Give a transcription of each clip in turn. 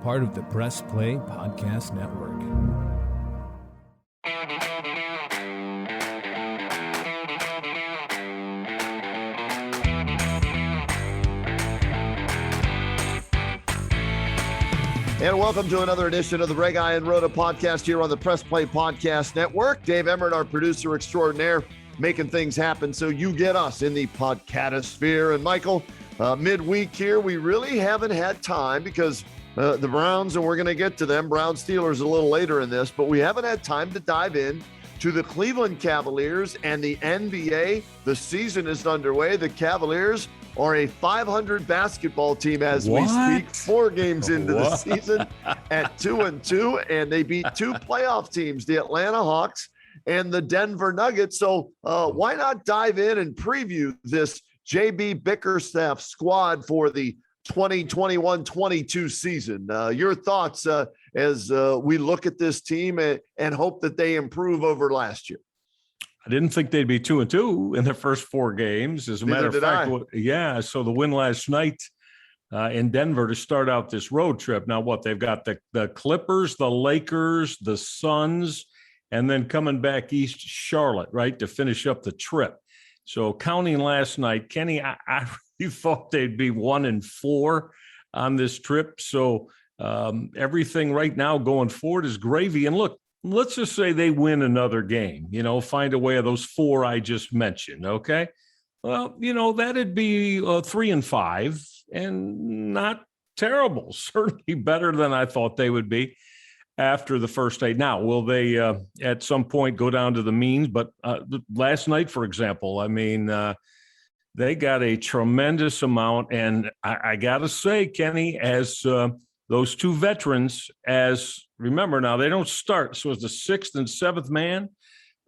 part of the Press Play Podcast Network. And welcome to another edition of the Reg and Rhoda podcast here on the Press Play Podcast Network. Dave Emmert, our producer extraordinaire, making things happen so you get us in the podcatosphere. And Michael, midweek here, we really haven't had time because the Browns, and we're going to get to them, Browns Steelers a little later in this, but we haven't had time to dive in to the Cleveland Cavaliers and the NBA. The season is underway. The Cavaliers are a 500 basketball team as we speak, 4 games into the season at 2-2, and they beat 2 playoff teams, the Atlanta Hawks and the Denver Nuggets. So why not dive in and preview this JB Bickerstaff squad for the 2021-22 season? Your thoughts as we look at this team and hope that they improve over last year. I didn't think they'd be 2-2 in their first 4 games. As a matter of fact, so the win last night in Denver to start out this road trip. Now they've got the Clippers, the Lakers, the Suns, and then coming back east, Charlotte, right, to finish up the trip. So counting last night, Kenny, I really thought they'd be 1-4 on this trip. So everything right now going forward is gravy. And look, let's just say they win another game, find a way of those 4 I just mentioned. Okay. Well, that'd be 3-5 and not terrible. Certainly better than I thought they would be after the first 8. Now, will they at some point go down to the means? But last night, for example, they got a tremendous amount. And I got to say, Kenny, as those 2 veterans, remember now, they don't start. So as the 6th and 7th man,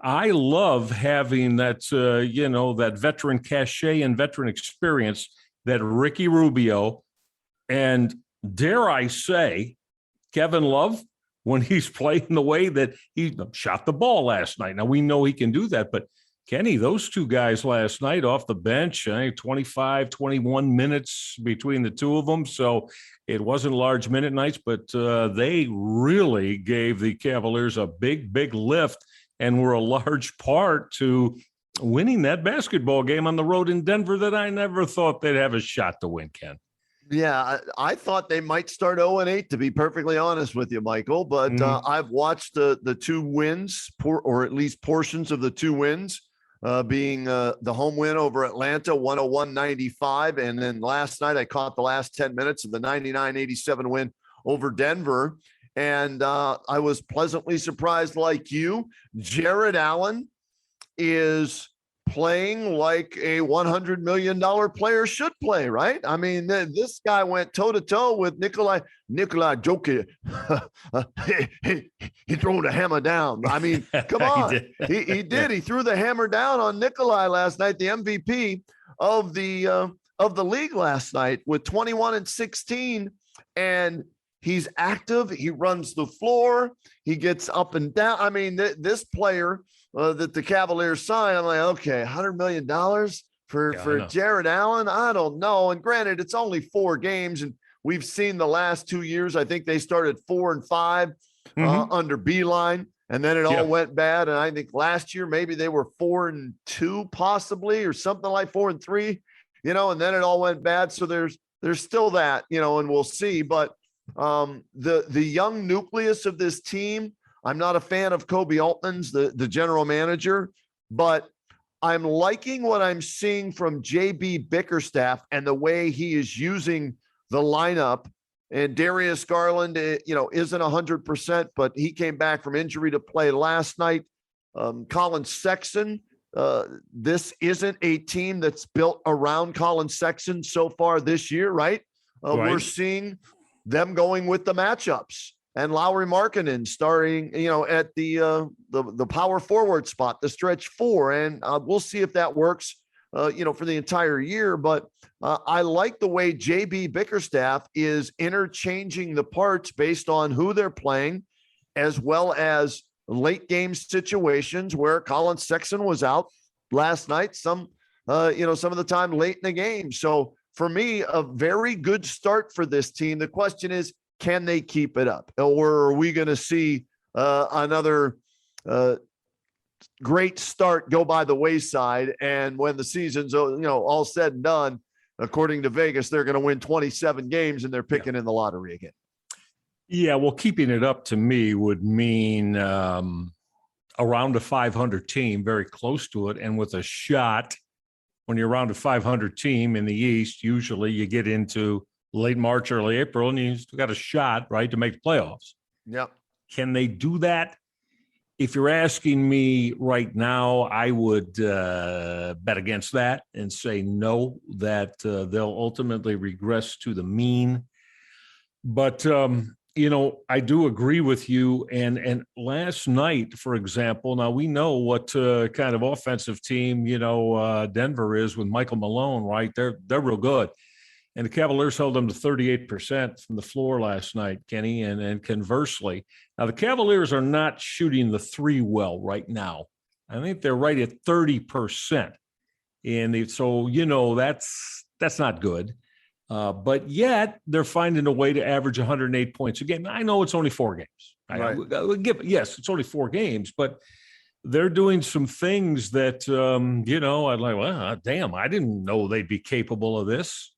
I love having that, that veteran cachet and veteran experience that Ricky Rubio and, dare I say, Kevin Love, when he's playing the way that he shot the ball last night. Now, we know he can do that, but Kenny, those 2 guys last night off the bench, 25, 21 minutes between the 2 of them. So it wasn't large minute nights, but they really gave the Cavaliers a big, big lift and were a large part to winning that basketball game on the road in Denver that I never thought they'd have a shot to win, Ken. Yeah, I thought they might start 0-8, to be perfectly honest with you, Michael. But I've watched the 2 wins, or at least portions of the 2 wins, being the home win over Atlanta, 101-95. And then last night I caught the last 10 minutes of the 99-87 win over Denver. And I was pleasantly surprised, like you. Jared Allen is playing like a $100 million player should play, right? I mean, this guy went toe-to-toe with Nikola Jokic. He threw the hammer down. I mean, come on. He did. He threw the hammer down on Nikolai last night, the MVP of the league last night, with 21 and 16. And he's active. He runs the floor. He gets up and down. I mean, this player that the Cavaliers signed, I'm like, okay, $100 million for Jared Allen? I don't know. And granted, it's only 4 games, and we've seen the last 2 years. I think they started 4-5 under Beeline, and then it all went bad. And I think last year maybe they were 4-2 possibly, or something like 4-3, and then it all went bad. So there's still that, and we'll see. But the young nucleus of this team, I'm not a fan of Kobe Altman's, the general manager, but I'm liking what I'm seeing from JB Bickerstaff and the way he is using the lineup. And Darius Garland, isn't 100%, but he came back from injury to play last night. Colin Sexton, this isn't a team that's built around Colin Sexton so far this year, right? We're seeing them going with the matchups. And Lauri Markkanen starting, at the power forward spot, the stretch 4. And we'll see if that works, for the entire year. But I like the way JB Bickerstaff is interchanging the parts based on who they're playing, as well as late game situations where Colin Sexton was out last night, some of the time late in the game. So for me, a very good start for this team. The question is, Can they keep it up? Or are we going to see another great start go by the wayside? And when the season's all said and done, according to Vegas, they're going to win 27 games and they're picking in the lottery again. Yeah, well, keeping it up to me would mean around a 500 team, very close to it, and with a shot. When you're around a 500 team in the East, usually you get into late March, early April, and you still got a shot, right, to make the playoffs. Yep. Can they do that? If you're asking me right now, I would bet against that and say no, that they'll ultimately regress to the mean. But, I do agree with you. And last night, for example, now we know what kind of offensive team, Denver is with Michael Malone, right? They're real good. And the Cavaliers held them to 38% from the floor last night, Kenny. And conversely, now the Cavaliers are not shooting the three well right now. I think they're right at 30%. And so, that's not good. But yet they're finding a way to average 108 points a game. I know it's only 4 games. Right. Yes, it's only 4 games, but they're doing some things that, I'd like, well, damn, I didn't know they'd be capable of this.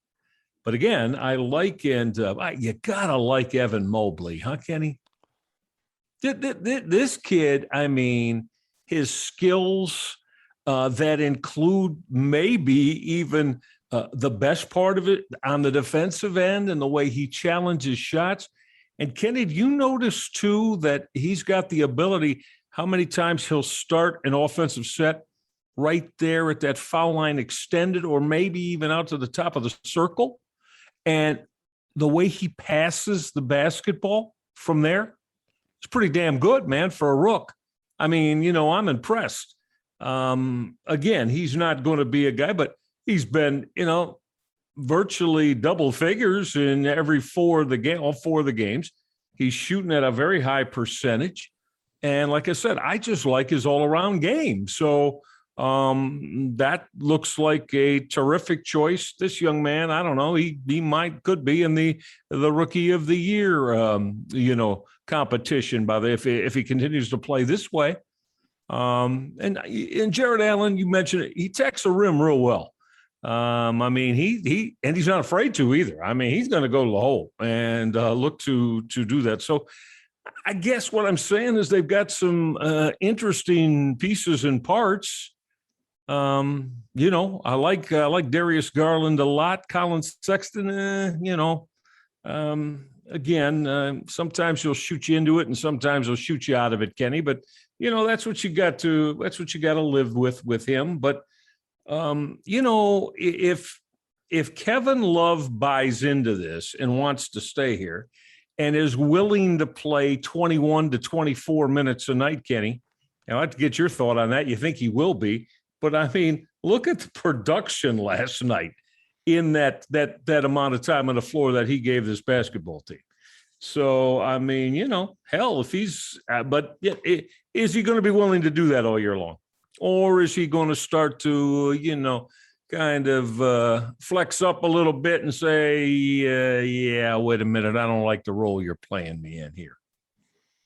But again, I like, and you got to like Evan Mobley, huh, Kenny? This kid, I mean, his skills that include maybe even the best part of it on the defensive end and the way he challenges shots. And Kenny, do you notice too that he's got the ability, how many times he'll start an offensive set right there at that foul line extended, or maybe even out to the top of the circle? And the way he passes the basketball from there, it's pretty damn good, man, for a rook. I mean, I'm impressed. Again, he's not going to be a guy, but he's been, virtually double figures in all 4 of the games. He's shooting at a very high percentage. And like I said, I just like his all-around game. So that looks like a terrific choice. This young man, I don't know, he could be in the rookie of the year, competition if he continues to play this way. And Jared Allen, you mentioned it, he attacks the rim real well. He's not afraid to either. I mean, he's going to go to the hole and look to do that. So I guess what I'm saying is they've got some interesting pieces and parts. I like Darius Garland a lot. Colin Sexton, again, sometimes he'll shoot you into it and sometimes he'll shoot you out of it, Kenny. But that's what you got to live with him. But if Kevin Love buys into this and wants to stay here and is willing to play 21 to 24 minutes a night, Kenny, I'd like to get your thought on that. You think he will be? But I mean, look at the production last night in that amount of time on the floor that he gave this basketball team. So, I mean, hell, if he's, is he going to be willing to do that all year long? Or is he going to start to, kind of flex up a little bit and say, yeah, wait a minute, I don't like the role you're playing me in here?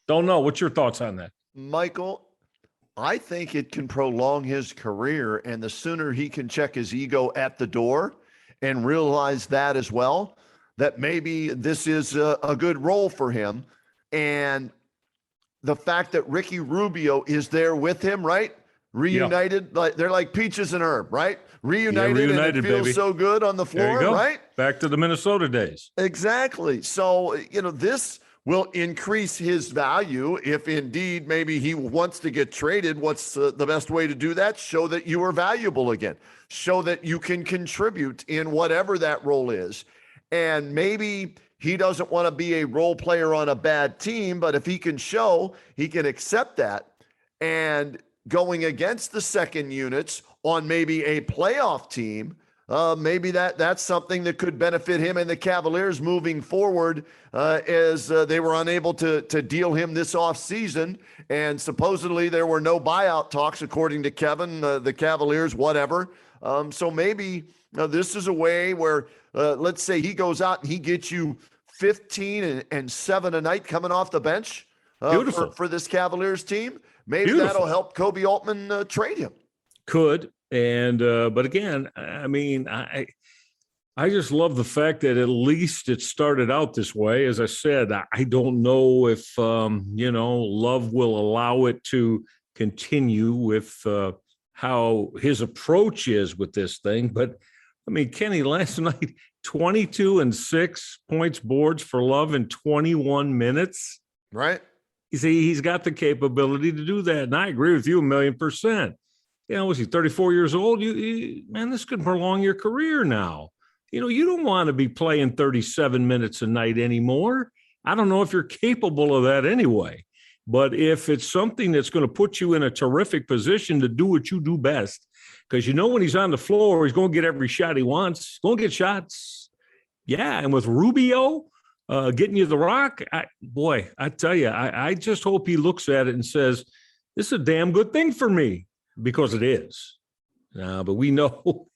Don't know. What's your thoughts on that? Michael, I think it can prolong his career, and the sooner he can check his ego at the door and realize that as well, that maybe this is a good role for him. And the fact that Ricky Rubio is there with him, right? Reunited, like they're like peaches and herb, right? Reunited and it feels so good on the floor, right? Back to the Minnesota days. Exactly. So, this will increase his value if indeed maybe he wants to get traded. What's the best way to do that? Show that you are valuable again. Show that you can contribute in whatever that role is. And maybe he doesn't want to be a role player on a bad team, but if he can show he can accept that and going against the second units on maybe a playoff team, maybe that's something that could benefit him and the Cavaliers moving forward, as they were unable to deal him this offseason. And supposedly there were no buyout talks, according to Kevin, the Cavaliers, whatever. So maybe this is a way where, let's say he goes out and he gets you 15 and 7 a night coming off the bench for this Cavaliers team. Maybe that'll help Kobe Altman trade him. Could. And but again, I mean, I just love the fact that at least it started out this way. As I said, I don't know if Love will allow it to continue with how his approach is with this thing. But I mean, Kenny, last night, 22 and 6 points, boards for Love in 21 minutes. Right. You see, he's got the capability to do that. And I agree with you 1,000,000%. Was he 34 years old? Man, this could prolong your career now. You don't want to be playing 37 minutes a night anymore. I don't know if you're capable of that anyway. But if it's something that's going to put you in a terrific position to do what you do best, because when he's on the floor, he's going to get every shot he wants. He's going to get shots. Yeah, and with Rubio getting you the rock, I tell you, I just hope he looks at it and says, this is a damn good thing for me, because it is. But we know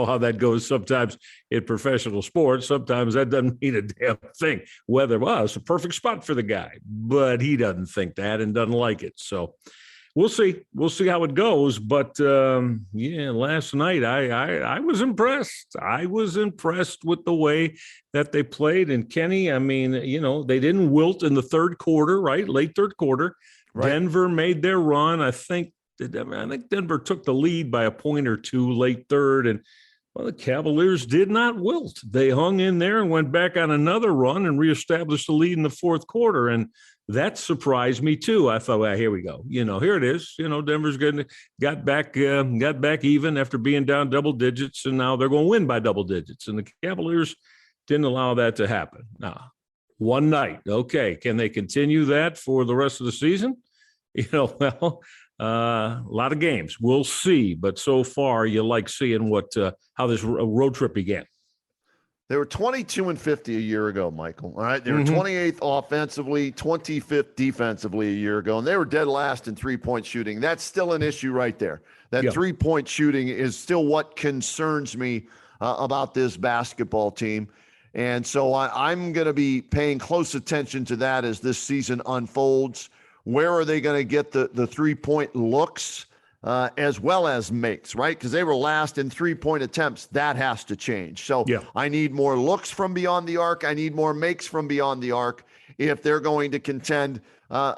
how that goes sometimes in professional sports. Sometimes that doesn't mean a damn thing. It's a perfect spot for the guy, but he doesn't think that and doesn't like it. So we'll see. We'll see how it goes. But last night I was impressed. I was impressed with the way that they played. And Kenny, I mean, they didn't wilt in the third quarter, right? Late third quarter. Right. Denver made their run. I think Denver took the lead by a point or two late third, and the Cavaliers did not wilt. They hung in there and went back on another run and reestablished the lead in the fourth quarter, and that surprised me too. I thought, well, here we go. Here it is. Denver's got back even after being down double digits, and now they're going to win by double digits. And the Cavaliers didn't allow that to happen. Now, one night, okay, can they continue that for the rest of the season? A lot of games. We'll see. But so far, you like seeing how this road trip began. They were 22 and 50 a year ago, Michael. All right. They were 28th offensively, 25th defensively a year ago, and they were dead last in three-point shooting. That's still an issue right there. That three-point shooting is still what concerns me about this basketball team. And so I'm going to be paying close attention to that as this season unfolds. Where are they going to get the three-point looks as well as makes, right? Because they were last in three-point attempts. That has to change. So I need more looks from beyond the arc. I need more makes from beyond the arc if they're going to contend. I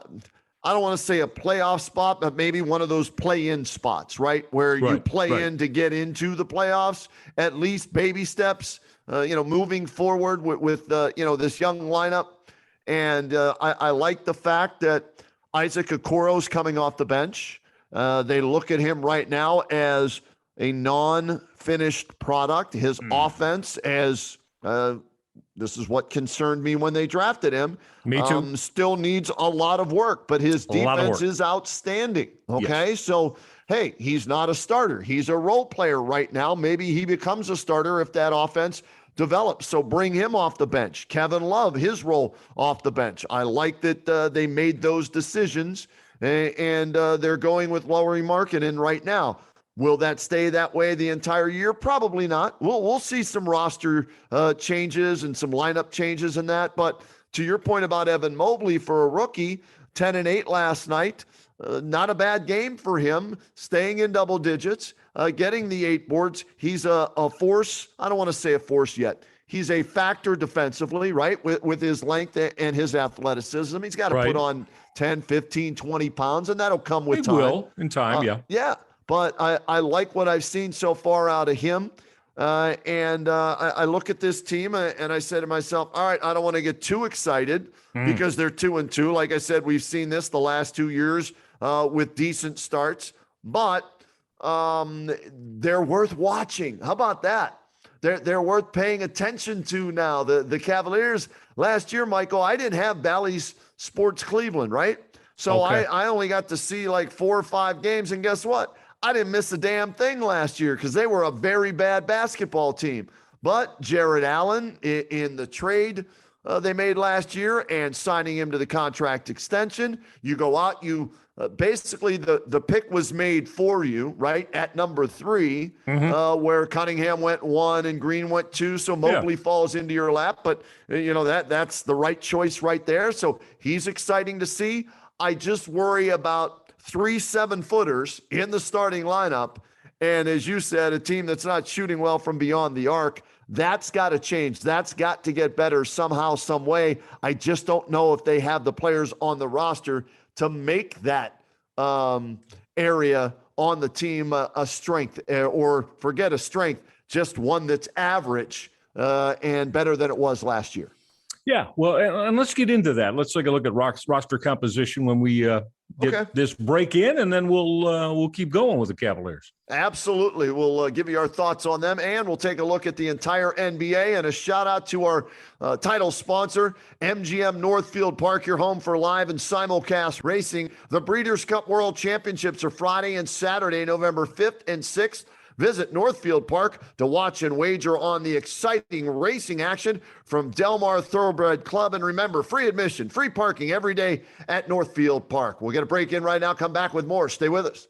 don't want to say a playoff spot, but maybe one of those play-in spots, right? Where you play in to get into the playoffs, at least baby steps, moving forward with this young lineup. And I like the fact that Isaac Okoro's coming off the bench. They look at him right now as a non-finished product. His offense, as this is what concerned me when they drafted him. Me too. Still needs a lot of work, but his defense is outstanding. Okay, yes. So hey, he's not a starter. He's a role player right now. Maybe he becomes a starter if that offense develops. So bring him off the bench. Kevin Love, his role off the bench. I like that they made those decisions, and they're going with Lauri Markkanen right now. Will that stay that way the entire year? Probably not. We'll see some roster changes and some lineup changes in that. But to your point about Evan Mobley, for a rookie, 10 and 8 last night, not a bad game for him, staying in double digits, getting the 8 boards. He's a force. I don't want to say a force yet. He's a factor defensively, right? With his length and his athleticism. He's got to put on 10, 15, 20 pounds, and that'll come with time. He will in time, yeah. Yeah, but I like what I've seen so far out of him. And I look at this team and I say to myself, all right, I don't want to get too excited because they're 2-2. Like I said, we've seen this the last 2 years with decent starts, but they're worth watching. How about that? They're worth paying attention to now. The Cavaliers last year, Michael, I didn't have Bally's Sports Cleveland, right? So I only got to see like 4 or 5 games, and guess what? I didn't miss a damn thing last year because they were a very bad basketball team. But Jared Allen in the trade they made last year and signing him to the contract extension. You go out, basically the pick was made for you, right, at number 3, where Cunningham went 1 and Green went 2, so Mobley falls into your lap. But, that's the right choice right there. So he's exciting to see. I just worry about 3 7-footers in the starting lineup. And as you said, a team that's not shooting well from beyond the arc. That's got to change. That's got to get better somehow, some way. I just don't know if they have the players on the roster to make that area on the team a strength, or forget a strength, just one that's average and better than it was last year. Yeah, well, and let's get into that. Let's take a look at roster composition when we get this break in, and then we'll keep going with the Cavaliers. Absolutely. We'll give you our thoughts on them, and we'll take a look at the entire NBA, and a shout out to our title sponsor, MGM Northfieldpark, your home for live and simulcast racing. The Breeders' Cup World Championships are Friday and Saturday, November 5th and 6th. Visit Northfieldpark to watch and wager on the exciting racing action from Del Mar Thoroughbred Club. And remember, free admission, free parking every day at Northfieldpark. We'll get a break in right now. Come back with more. Stay with us.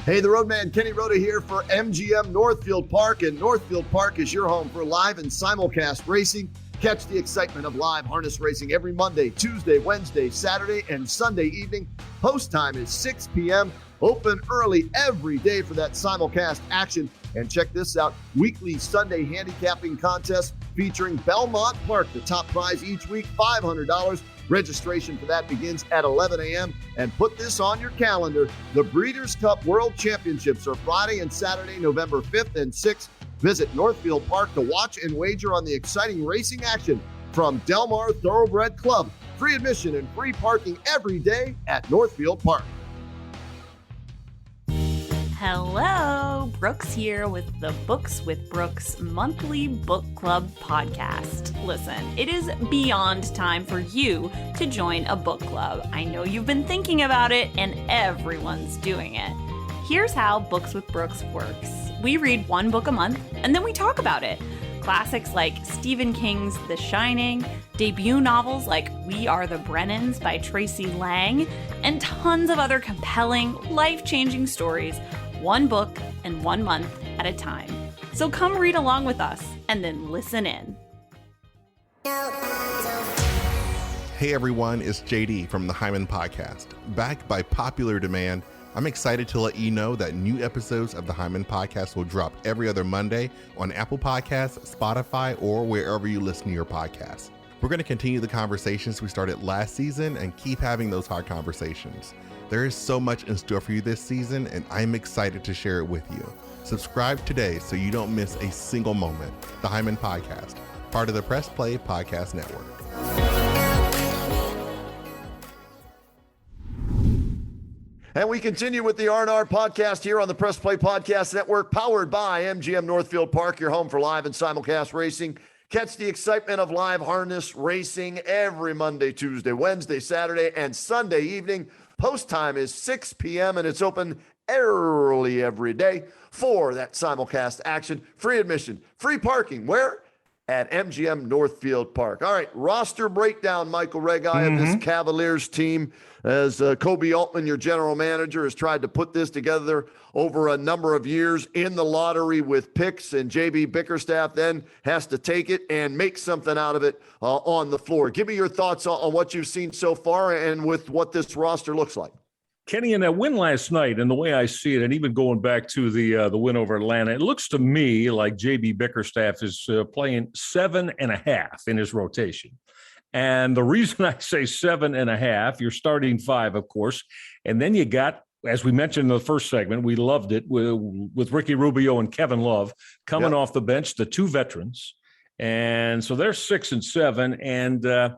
Hey, the Roadman Kenny Rhoda here for MGM Northfieldpark. And Northfieldpark is your home for live and simulcast racing. Catch the excitement of live harness racing every Monday, Tuesday, Wednesday, Saturday, and Sunday evening. Post time is 6 p.m. Open early every day for that simulcast action. And check this out, weekly Sunday handicapping contest featuring Belmont Park. The top prize each week, $500. Registration for that begins at 11 a.m. And put this on your calendar. The Breeders' Cup World Championships are Friday and Saturday, November 5th and 6th. Visit Northfieldpark to watch and wager on the exciting racing action from Del Mar Thoroughbred Club. Free admission and free parking every day at Northfieldpark. Hello, Brooks here with the Books with Brooks monthly book club podcast. Listen, it is beyond time for you to join a book club. I know you've been thinking about it, and everyone's doing it. Here's how Books with Brooks works. We read one book a month, and then we talk about it. Classics like Stephen King's The Shining, debut novels like We Are the Brennans by Tracy Lang, and tons of other compelling, life-changing stories, one book and 1 month at a time. So come read along with us, and then listen in. Hey everyone, it's JD from the Hyman Podcast. Backed by popular demand, I'm excited to let you know that new episodes of the Hyman Podcast will drop every other Monday on Apple Podcasts, Spotify, or wherever you listen to your podcasts. We're going to continue the conversations we started last season and keep having those hard conversations. There is so much in store for you this season, and I'm excited to share it with you. Subscribe today so you don't miss a single moment. The Hyman Podcast, part of the Press Play Podcast Network. And we continue with the R&R podcast here on the Press Play Podcast Network, powered by MGM Northfieldpark, your home for live and simulcast racing. Catch the excitement of live harness racing every Monday, Tuesday, Wednesday, Saturday, and Sunday evening. Post time is 6 p.m. and it's open early every day for that simulcast action. Free admission, free parking. Where? At MGM Northfieldpark. All right, roster breakdown, Michael Regai of this Cavaliers team, as Kobe Altman, your general manager, has tried to put this together over a number of years in the lottery with picks, and JB Bickerstaff then has to take it and make something out of it on the floor. Give me your thoughts on what you've seen so far and with what this roster looks like. Kenny, in that win last night, and the way I see it, and even going back to the win over Atlanta, it looks to me like J.B. Bickerstaff is playing 7.5 in his rotation. And the reason I say 7.5, you're starting 5, of course, and then you got, as we mentioned in the first segment, we loved it with Ricky Rubio and Kevin Love coming off the bench, the 2 veterans. And so they're 6 and 7, and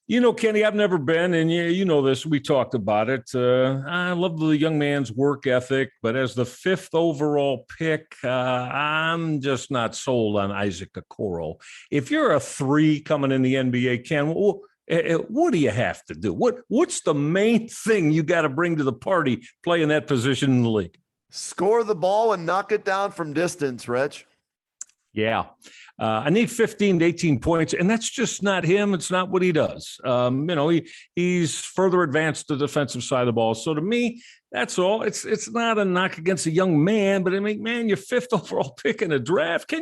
you know, Kenny, I've never been, and you know this, we talked about it. I love the young man's work ethic, but as the 5th overall pick, I'm just not sold on Isaac Okoro. If you're a 3 coming in the NBA, Ken, what do you have to do? What's the main thing you got to bring to the party playing that position in the league? Score the ball and knock it down from distance, Rich. Yeah. I need 15 to 18 points, and that's just not him. It's not what he does. He's further advanced the defensive side of the ball. So to me, that's all. It's not a knock against a young man, but I mean, man, your 5th overall pick in a draft.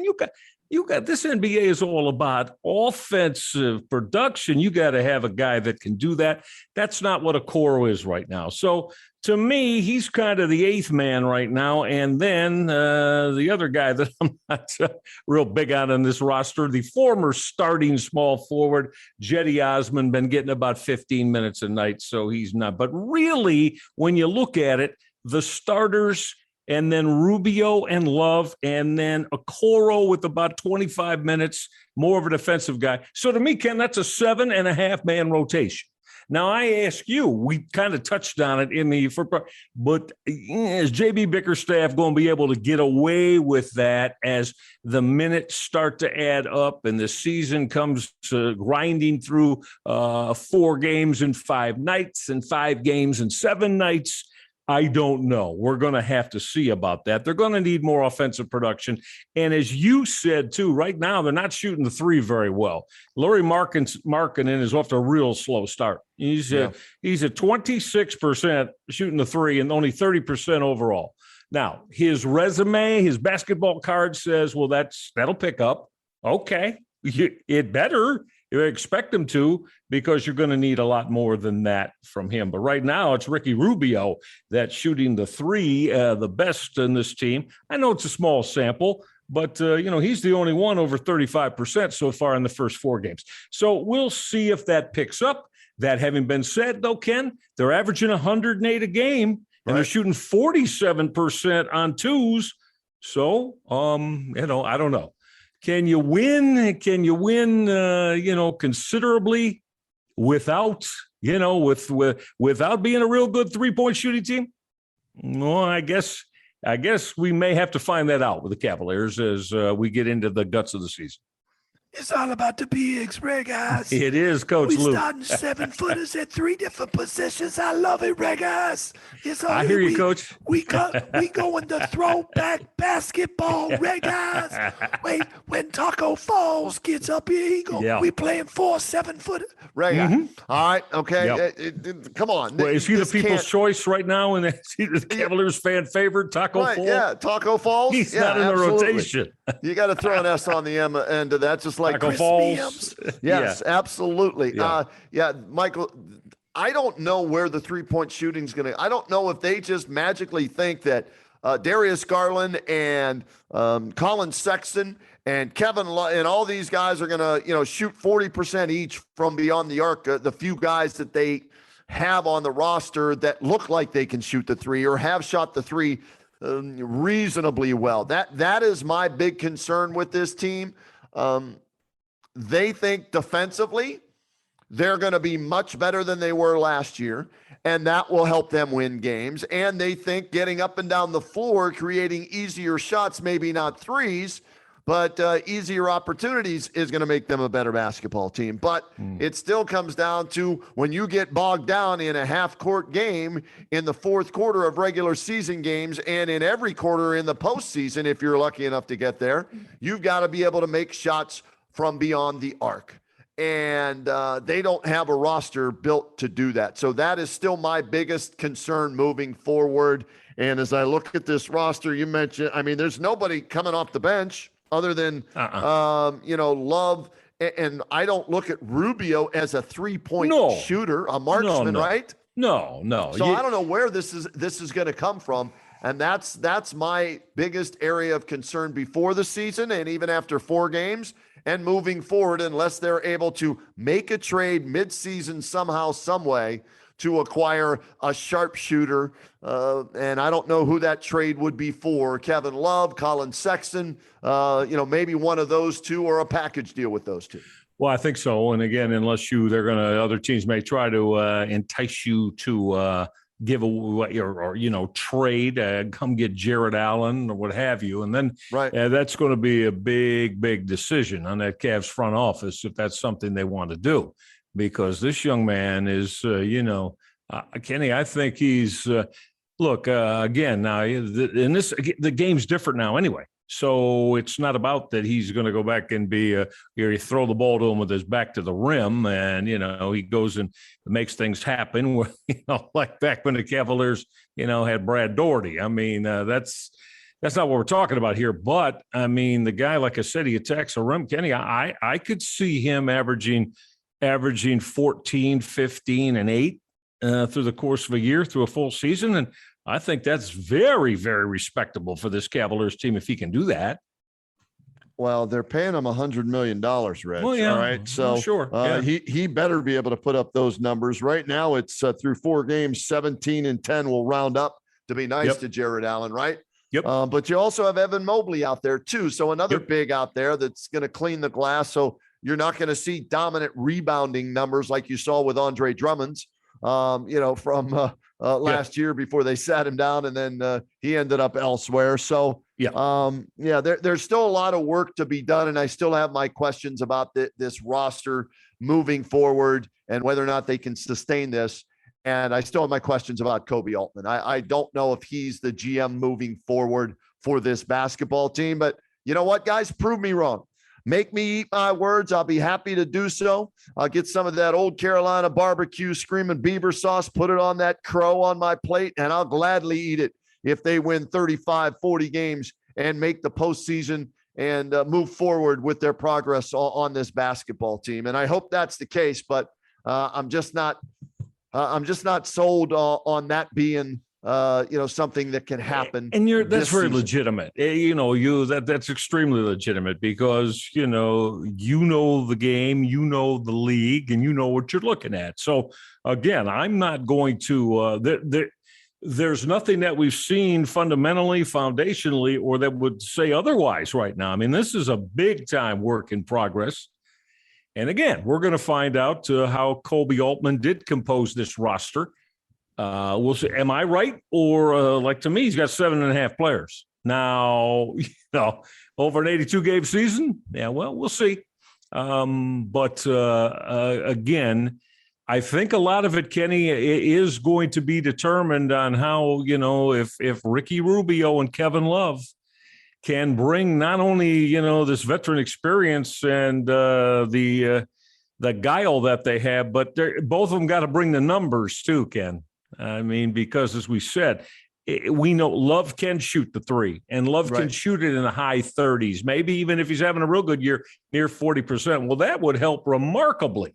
You got this NBA is all about offensive production. You got to have a guy that can do that. That's not what Okoro is right now. So to me, he's kind of the 8th man right now. And then the other guy that I'm not real big on in this roster, the former starting small forward, Jetty Osman, been getting about 15 minutes a night. So he's not. But really, when you look at it, the starters, and then Rubio and Love, and then Okoro with about 25 minutes, more of a defensive guy. So to me, Ken, that's a 7.5-man rotation. Now, I ask you, we kind of touched on it in the first part, but is JB Bickerstaff going to be able to get away with that as the minutes start to add up and the season comes grinding through 4 games in 5 nights and 5 games in 7 nights? I don't know. We're going to have to see about that. They're going to need more offensive production. And as you said, too, right now, they're not shooting the 3 very well. Lauri Markkanen is off to a real slow start. He's at 26% shooting the 3 and only 30% overall. Now, his resume, his basketball card says, well, that'll pick up. Okay. It better. You expect him to, because you're going to need a lot more than that from him. But right now, it's Ricky Rubio that's shooting the 3, the best in this team. I know it's a small sample, but, he's the only one over 35% so far in the first 4 games. So we'll see if that picks up. That having been said, though, Ken, they're averaging 108 a game, and they're shooting 47% on 2s. So, I don't know. Can you win? Considerably without, without being a real good 3-point shooting team? Well, I guess we may have to find that out with the Cavaliers as we get into the guts of the season. It's all about the bigs, right, guys? It is, Coach Luke. We starting 7-footers at 3 different positions. I love it, right, guys? I hear you, Coach. We going to throwback basketball, right, guys? Wait, when Taco Falls gets up here, we playing 4 7-footers. Right, guys. All right, okay. Yep. Come on. Well, is he the people's choice right now? And is he the Cavaliers fan favorite, Taco Falls? Yeah, Taco Falls. He's not in the rotation. You got to throw an S on the end of that, just like Taco Falls. Yes, absolutely. Michael, I don't know where the 3-point shooting's going to. I don't know if they just magically think that Darius Garland and Colin Sexton and Kevin and all these guys are going to, shoot 40% each from beyond the arc. The few guys that they have on the roster that look like they can shoot the 3 or have shot the 3 reasonably well. That is my big concern with this team. They think defensively they're going to be much better than they were last year, and that will help them win games. And they think getting up and down the floor, creating easier shots, maybe not 3s, but easier opportunities is going to make them a better basketball team. But it still comes down to when you get bogged down in a half-court game in the 4th quarter of regular season games and in every quarter in the postseason, if you're lucky enough to get there, you've got to be able to make shots from beyond the arc. And they don't have a roster built to do that. So that is still my biggest concern moving forward. And as I look at this roster, you mentioned, there's nobody coming off the bench other than, Love. And I don't look at Rubio as a 3-point shooter, a marksman, right? No. So I don't know where this is going to come from. And that's my biggest area of concern before the season and even after 4 games and moving forward, unless they're able to make a trade midseason somehow, some way to acquire a sharpshooter. And I don't know who that trade would be for. Kevin Love, Colin Sexton, maybe one of those 2 or a package deal with those 2. Well, I think so. And again, other teams may try to entice you to give away or trade, come get Jared Allen or what have you. And then that's going to be a big decision on that Cavs front office if that's something they want to do, because this young man is, Kenny, I think he's, again, now the game's different now anyway. So it's not about that he's going to go back and be you throw the ball to him with his back to the rim, and he goes and makes things happen. Like back when the Cavaliers had Brad Daugherty. I mean, that's not what we're talking about here. But I mean, the guy, like I said, he attacks a rim. Kenny, I could see him averaging 14, 15, and 8 through the course of a year, through a full season, and I think that's very, very respectable for this Cavaliers team if he can do that. Well, they're paying him $100 million, Reg. Well, yeah. All right. So sure. Yeah. He better be able to put up those numbers. Right now, it's through 4 games, 17 and 10 will round up to be nice to Jared Allen, right? Yep. But you also have Evan Mobley out there too. So another big out there that's going to clean the glass. So you're not going to see dominant rebounding numbers like you saw with Andre Drummond's, from last year before they sat him down, and then he ended up elsewhere. So there's still a lot of work to be done, and I still have my questions about this roster moving forward and whether or not they can sustain this. And I still have my questions about Kobe Altman. I don't know if he's the GM moving forward for this basketball team, but you know what, guys, prove me wrong. Make me eat my words. I'll be happy to do so. I'll get some of that old Carolina barbecue screaming beaver sauce, put it on that crow on my plate, and I'll gladly eat it if they win 35, 40 games and make the postseason and move forward with their progress on this basketball team. And I hope that's the case, but I'm just not sold on that being something that can happen. And that's very legitimate. That's extremely legitimate because, the game, the league, and you know what you're looking at. So again, I'm not going to, there's nothing that we've seen fundamentally, foundationally, or that would say otherwise right now. I mean, this is a big time work in progress. And again, we're going to find out how Kobe Altman did compose this roster. We'll see. Am I right? Or to me, he's got 7.5 players. Now, over an 82 game season. Yeah, well, we'll see. But again, I think a lot of it, Kenny, is going to be determined on how, if Ricky Rubio and Kevin Love can bring not only, this veteran experience and the guile that they have, but both of them got to bring the numbers too, Ken. I mean, because as we said, we know Love can shoot the 3, and Love can shoot it in the high 30s, maybe even if he's having a real good year, near 40%. Well, that would help remarkably.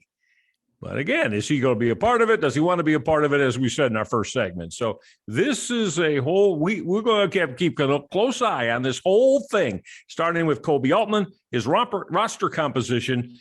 But again, is he going to be a part of it? Does he want to be a part of it, as we said in our first segment? So this is a whole, we're going to keep a close eye on this whole thing, starting with Kobe Altman, his roster composition,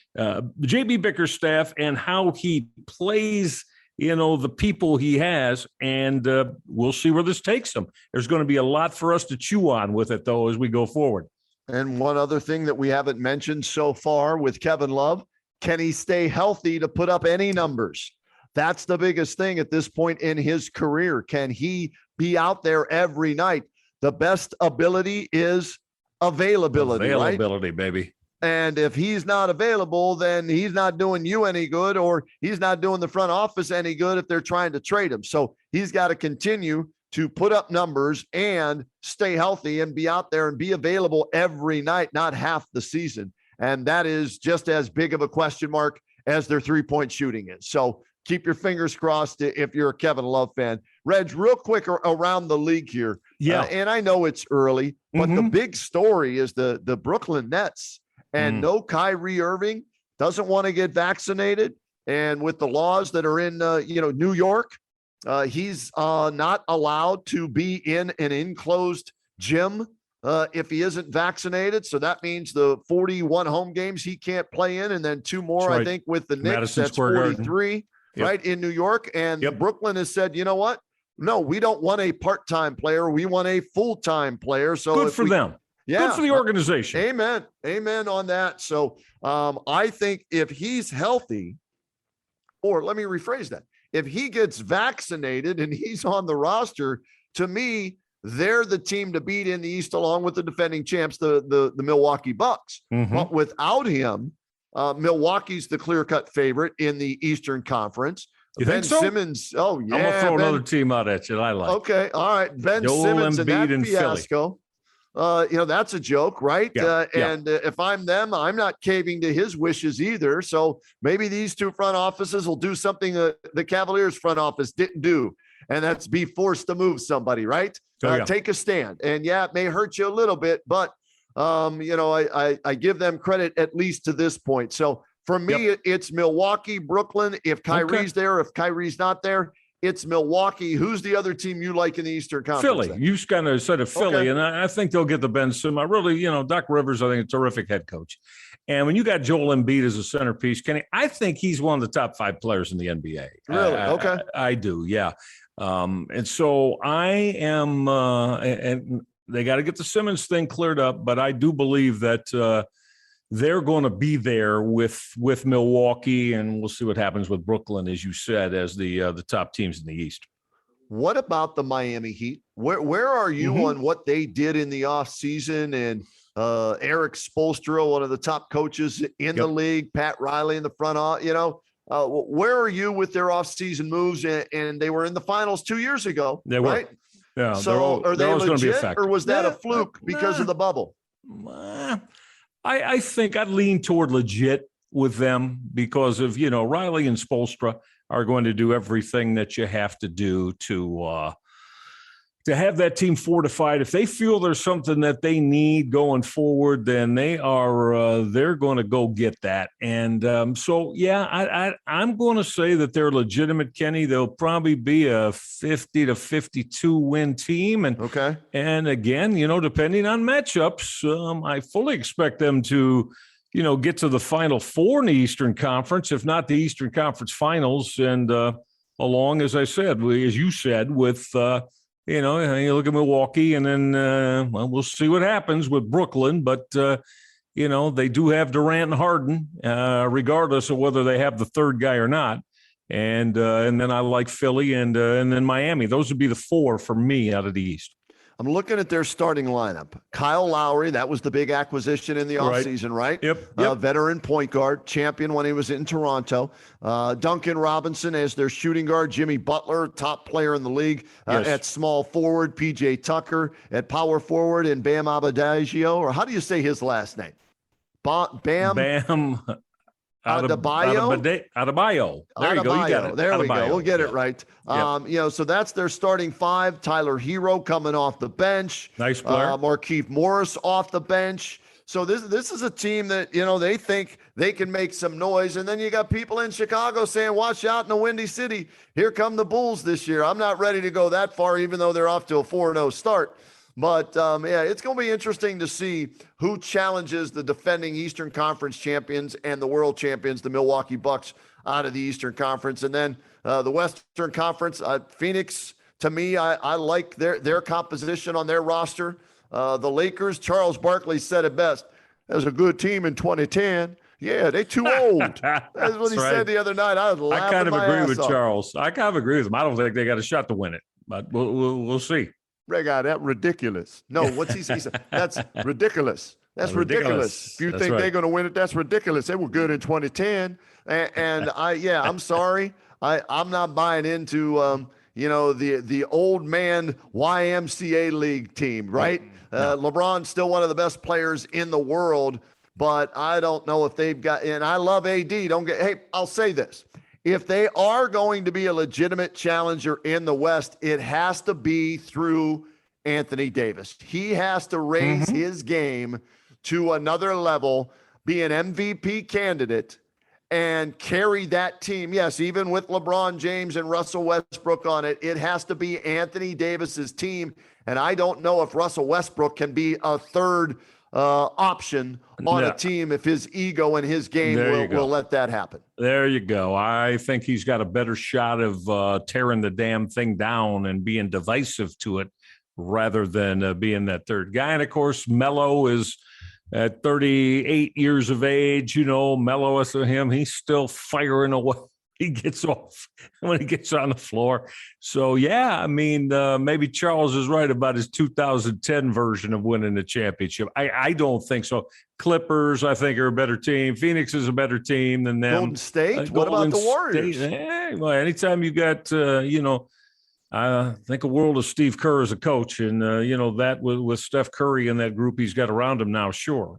J.B. Bickerstaff, and how he plays the people he has, and we'll see where this takes him. There's going to be a lot for us to chew on with it, though, as we go forward. And one other thing that we haven't mentioned so far with Kevin Love, can he stay healthy to put up any numbers? That's the biggest thing at this point in his career. Can he be out there every night? The best ability is availability, right? Baby. And if he's not available, then he's not doing you any good, or he's not doing the front office any good if they're trying to trade him. So he's got to continue to put up numbers and stay healthy and be out there and be available every night, not half the season. And that is just as big of a question mark as their 3-point shooting is. So keep your fingers crossed if you're a Kevin Love fan. Reg, real quick around the league here. Yeah. And I know it's early, but the big story is the Brooklyn Nets. And no Kyrie Irving, doesn't want to get vaccinated. And with the laws that are in, New York, he's not allowed to be in an enclosed gym if he isn't vaccinated. So that means the 41 home games he can't play in, and then 2 more, I think, with the Knicks. Madison that's Square 43, right, in New York. And Brooklyn has said, you know what? No, we don't want a part-time player. We want a full-time player. So good for them. Yeah. Good for the organization. Amen on that. So I think if he's healthy, or let me rephrase that, if he gets vaccinated and he's on the roster, to me, they're the team to beat in the East, along with the defending champs, the Milwaukee Bucks. But without him, Milwaukee's the clear-cut favorite in the Eastern Conference. You Ben think so? Simmons. Oh, yeah. I'm going to throw another team out at you. I like. Okay. All right. Ben Joel Simmons Embiid and that fiasco. that's a joke, right? And if I'm them, I'm not caving to his wishes either. So maybe these two front offices will do something the Cavaliers front office didn't do, and that's be forced to move somebody, right? Take a stand. And it may hurt you a little bit, but I give them credit at least to this point. So for me, it's Milwaukee, Brooklyn. If Kyrie's there, if Kyrie's not there, it's Milwaukee. Who's the other team you like in the Eastern Conference? Philly. Then? You kind of said Philly, and I think they'll get the Ben Simmons. I really, Doc Rivers, I think, a terrific head coach. And when you got Joel Embiid as a centerpiece, Kenny, I think he's one of the top 5 players in the NBA. Really? Okay. I do, yeah. And so I am, and they got to get the Simmons thing cleared up, but I do believe that they're going to be there with Milwaukee, and we'll see what happens with Brooklyn, as you said, as the top teams in the East. What about the Miami Heat? Where are you on what they did in the offseason? And Eric Spoelstra, one of the top coaches in the league, Pat Riley in the front where are you with their offseason moves? And they were in the finals 2 years ago, right? Yeah. So are they legit, or was that a fluke because of the bubble? I think I'd lean toward legit with them because of, Riley and Spoelstra are going to do everything that you have to do to have that team fortified. If they feel there's something that they need going forward, then they're going to go get that. And I'm going to say that they're legitimate, Kenny. They'll probably be a 50 to 52 win team. And again, depending on matchups, I fully expect them to, get to the Final Four in the Eastern Conference, if not the Eastern Conference Finals. And along, as I said, as you said, with you look at Milwaukee, and then we'll see what happens with Brooklyn. But they do have Durant and Harden, regardless of whether they have the third guy or not. And then I like Philly and then Miami. Those would be the 4 for me out of the East. I'm looking at their starting lineup. Kyle Lowry, that was the big acquisition in the offseason, right? Yep. Veteran point guard, champion when he was in Toronto. Duncan Robinson as their shooting guard. Jimmy Butler, top player in the league at small forward. PJ Tucker at power forward, and Bam Adebayo, or how do you say his last name? Bam. Adebayo. There you go. You got it. There we go. We'll get it right. So that's their starting 5. Tyler Hero coming off the bench. Nice player. Markieff Morris off the bench. So this is a team that, they think they can make some noise. And then you got people in Chicago saying, watch out in the Windy City. Here come the Bulls this year. I'm not ready to go that far, even though they're off to a 4-0 start. But, it's going to be interesting to see who challenges the defending Eastern Conference champions and the world champions, the Milwaukee Bucks, out of the Eastern Conference. And then the Western Conference, Phoenix, to me, I like their composition on their roster. The Lakers, Charles Barkley said it best. That was a good team in 2010. Yeah, they too old. That's what he said the other night. I was laughing. I kind of agree with Charles. I kind of agree with him. I don't think they got a shot to win it, but we'll see. Regard that ridiculous. No, what's he said? That's ridiculous. That's ridiculous. If you think they're going to win it, that's ridiculous. They were good in 2010, and I'm sorry, I'm not buying into the old man YMCA league team, right? LeBron's still one of the best players in the world, but I don't know if they've got. And I love AD. I'll say this. If they are going to be a legitimate challenger in the West, it has to be through Anthony Davis. He has to raise his game to another level, be an MVP candidate, and carry that team. Yes, even with LeBron James and Russell Westbrook on it, it has to be Anthony Davis's team. And I don't know if Russell Westbrook can be a third option on a team if his ego and his game will let that happen. There you go. I think he's got a better shot of tearing the damn thing down and being divisive to it rather than being that third guy. And of course, Melo is at 38 years of age. Melo, as him, he's still firing away. He gets off when he gets on the floor. So, maybe Charles is right about his 2010 version of winning the championship. I don't think so. Clippers, I think, are a better team. Phoenix is a better team than them. Golden State? What about the Warriors? Well, anytime you got, I think a world of Steve Kerr as a coach, and that with Steph Curry and that group he's got around him now. Sure,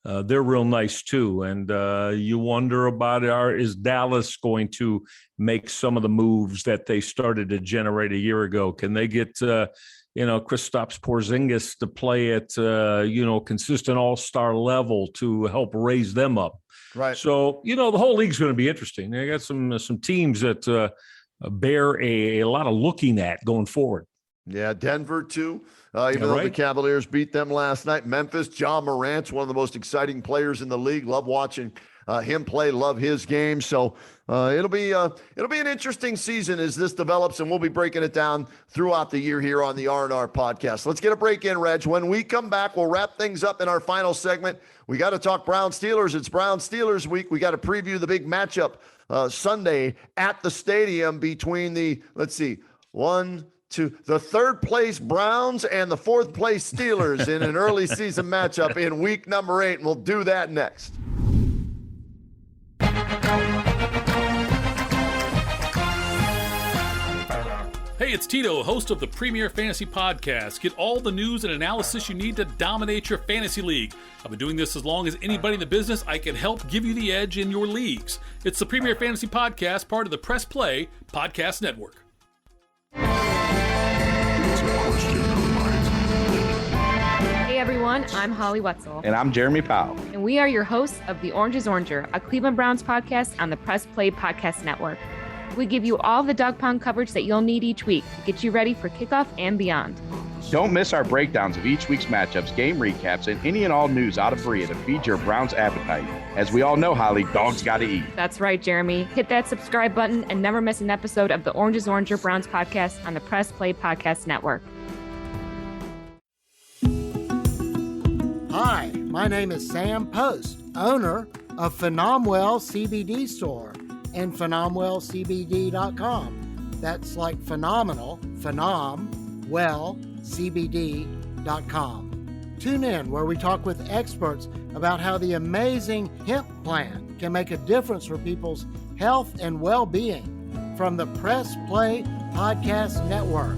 they're real nice too. And you wonder about is Dallas going to make some of the moves that they started to generate a year ago? Can they get Kristaps Porzingis to play at consistent all-star level to help raise them up? Right. So the whole league's going to be interesting. They got some teams that bear a lot of looking at going forward. Yeah, Denver too. Even though the Cavaliers beat them last night. Memphis, John Morant's one of the most exciting players in the league. Love watching him play. Love his game. So it'll be an interesting season as this develops, and we'll be breaking it down throughout the year here on the R&R podcast. Let's get a break in, Reg. When we come back, we'll wrap things up in our final segment. We got to talk Browns Steelers. It's Browns Steelers week. We got to preview the big matchup Sunday at the stadium between the third place Browns and the fourth place Steelers in an early season matchup in week number 8. And we'll do that next. Hey, it's Tito, host of the Premier Fantasy Podcast. Get all the news and analysis you need to dominate your fantasy league. I've been doing this as long as anybody in the business. I can help give you the edge in your leagues. It's the Premier Fantasy Podcast, part of the Press Play Podcast Network. Hey everyone, I'm Holly Wetzel. And I'm Jeremy Powell. And we are your hosts of The Orange is Oranger, a Cleveland Browns podcast on the Press Play Podcast Network. We give you all the dog pound coverage that you'll need each week to get you ready for kickoff and beyond. Don't miss our breakdowns of each week's matchups, game recaps, and any and all news out of Berea to feed your Browns appetite. As we all know, Holly, dogs got to eat. That's right, Jeremy. Hit that subscribe button and never miss an episode of the Orange is Oranger Browns podcast on the Press Play Podcast Network. Hi, my name is Sam Post, owner of Phenomwell CBD Store and PhenomwellCBD.com. That's like phenomenal, PhenomwellCBD.com. Tune in where we talk with experts about how the amazing hemp plant can make a difference for people's health and well-being from the Press Play Podcast Network.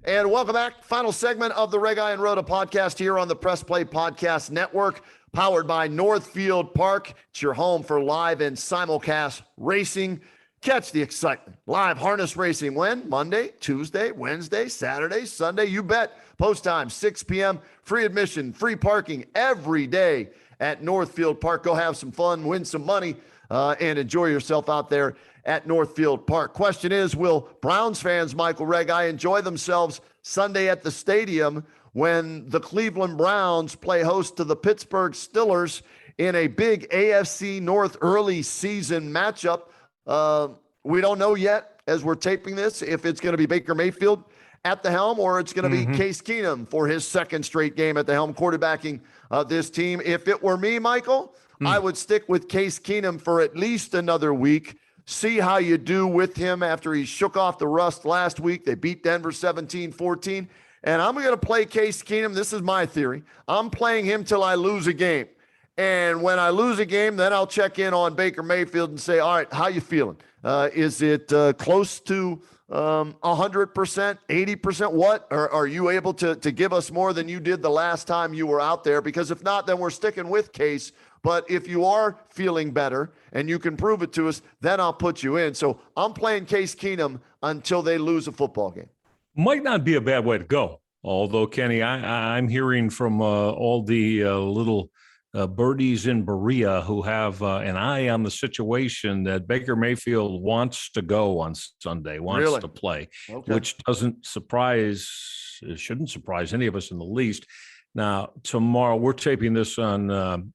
And welcome back. Final segment of the Reg Iron Rhoda podcast here on the Press Play Podcast Network, powered by Northfieldpark. It's your home for live and simulcast racing. Catch the excitement. Live harness racing when? Monday, Tuesday, Wednesday, Saturday, Sunday. You bet. Post time, 6 p.m. Free admission, free parking every day at Northfieldpark. Go have some fun, win some money, and enjoy yourself out there at Northfieldpark. Question is, will Browns fans, Michael Regai, enjoy themselves Sunday at the stadium when the Cleveland Browns play host to the Pittsburgh Steelers in a big AFC North early season matchup? We don't know yet as we're taping this if it's going to be Baker Mayfield at the helm or it's going to be Case Keenum for his second straight game at the helm quarterbacking this team. If it were me, Michael, I would stick with Case Keenum for at least another week. See how you do with him after he shook off the rust last week. They beat Denver 17-14. And I'm going to play Case Keenum. This is my theory. I'm playing him till I lose a game. And when I lose a game, then I'll check in on Baker Mayfield and say, all right, how you feeling? Is it close to 100%, 80%? What? Or are you able to give us more than you did the last time you were out there? Because if not, then we're sticking with Case. But if you are feeling better and you can prove it to us, then I'll put you in. So I'm playing Case Keenum until they lose a football game. Might not be a bad way to go. Although, Kenny, I'm hearing from all the little birdies in Berea who have an eye on the situation that Baker Mayfield wants to go on Sunday, wants to play, which shouldn't surprise any of us in the least. Now, tomorrow, we're taping this on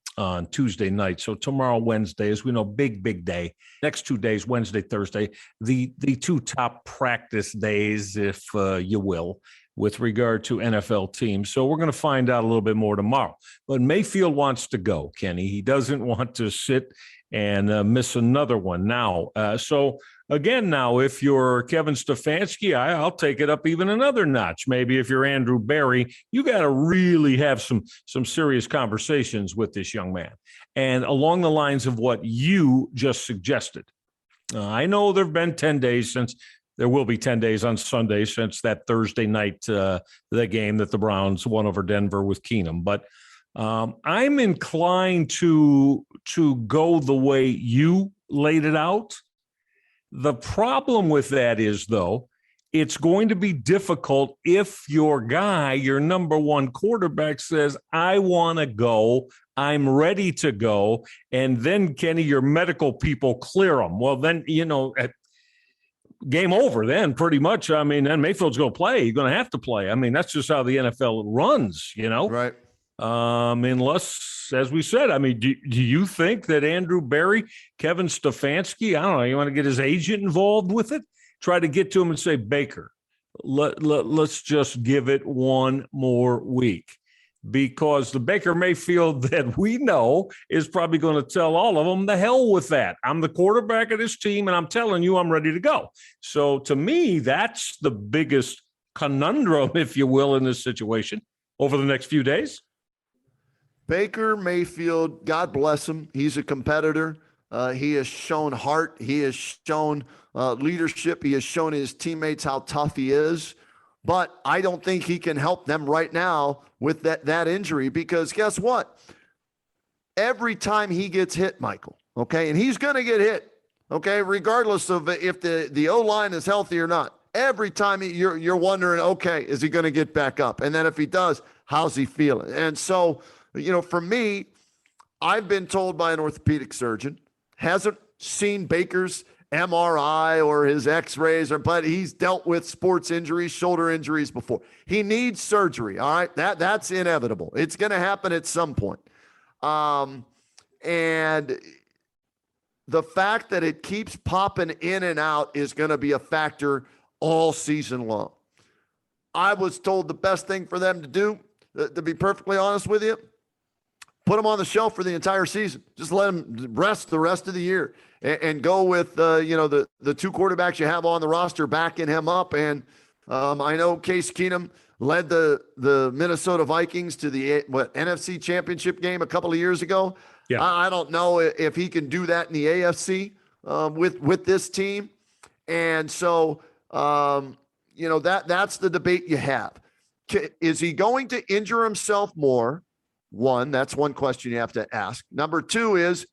Tuesday night. So tomorrow, Wednesday, as we know, big day. Next 2 days, Wednesday, Thursday, the two top practice days, if you will, with regard to NFL teams. So we're going to find out a little bit more tomorrow. But Mayfield wants to go, Kenny. He doesn't want to sit and miss another one now. So again, now, if you're Kevin Stefanski, I'll take it up even another notch. Maybe if you're Andrew Berry, you got to really have some serious conversations with this young man. And along the lines of what you just suggested. I know there have been 10 days since there will be 10 days on Sunday since that Thursday night, the game that the Browns won over Denver with Keenum. But I'm inclined to go the way you laid it out. The problem with that is, though, it's going to be difficult if your guy, your number one quarterback, says, I want to go, I'm ready to go, and then, Kenny, your medical people clear them. Well, then, game over then, pretty much. I mean, then Mayfield's going to play. He's going to have to play. I mean, that's just how the NFL runs, Right. Unless, as we said, I mean, do you think that Andrew Berry, Kevin Stefanski, I don't know, you want to get his agent involved with it? Try to get to him and say, Baker, let's just give it one more week. Because the Baker Mayfield that we know is probably going to tell all of them, the hell with that. I'm the quarterback of this team, and I'm telling you I'm ready to go. So to me, that's the biggest conundrum, if you will, in this situation over the next few days. Baker Mayfield, God bless him. He's a competitor. He has shown heart. He has shown leadership. He has shown his teammates how tough he is. But I don't think he can help them right now with that injury, because guess what? Every time he gets hit, Michael, okay, and he's going to get hit, okay, regardless of if the O-line is healthy or not. Every time you're wondering, okay, is he going to get back up? And then if he does, how's he feeling? And so, for me, I've been told by an orthopedic surgeon, hasn't seen Baker's MRI or his x-rays, but he's dealt with sports injuries, shoulder injuries before. He needs surgery. All right. That's inevitable. It's going to happen at some point. And the fact that it keeps popping in and out is going to be a factor all season long. I was told the best thing for them to do, to be perfectly honest with you, put him on the shelf for the entire season. Just let him rest the rest of the year and go with, the two quarterbacks you have on the roster, backing him up. And I know Case Keenum led the Minnesota Vikings to the NFC Championship game a couple of years ago. Yeah. I don't know if he can do that in the AFC with this team. And so, that's the debate you have. Is he going to injure himself more? One, that's one question you have to ask. Number two is,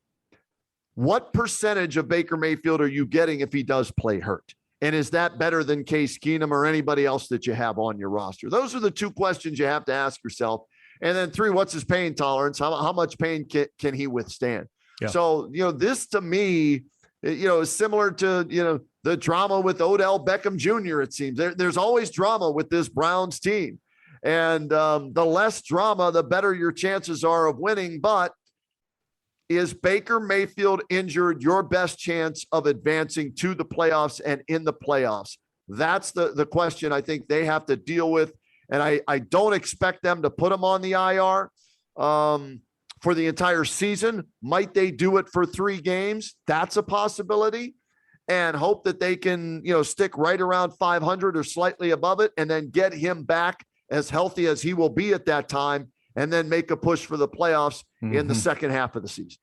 what percentage of Baker Mayfield are you getting if he does play hurt? And is that better than Case Keenum or anybody else that you have on your roster? Those are the two questions you have to ask yourself. And then three, what's his pain tolerance? How much pain can he withstand? Yeah. So, this to me, is similar to, the drama with Odell Beckham Jr., it seems. There's always drama with this Browns team. And the less drama, the better your chances are of winning. But is Baker Mayfield injured your best chance of advancing to the playoffs and in the playoffs? That's the question I think they have to deal with. And I don't expect them to put him on the IR for the entire season. Might they do it for 3 games? That's a possibility. And hope that they can, stick right around 500 or slightly above it and then get him back as healthy as he will be at that time, and then make a push for the playoffs in the second half of the season.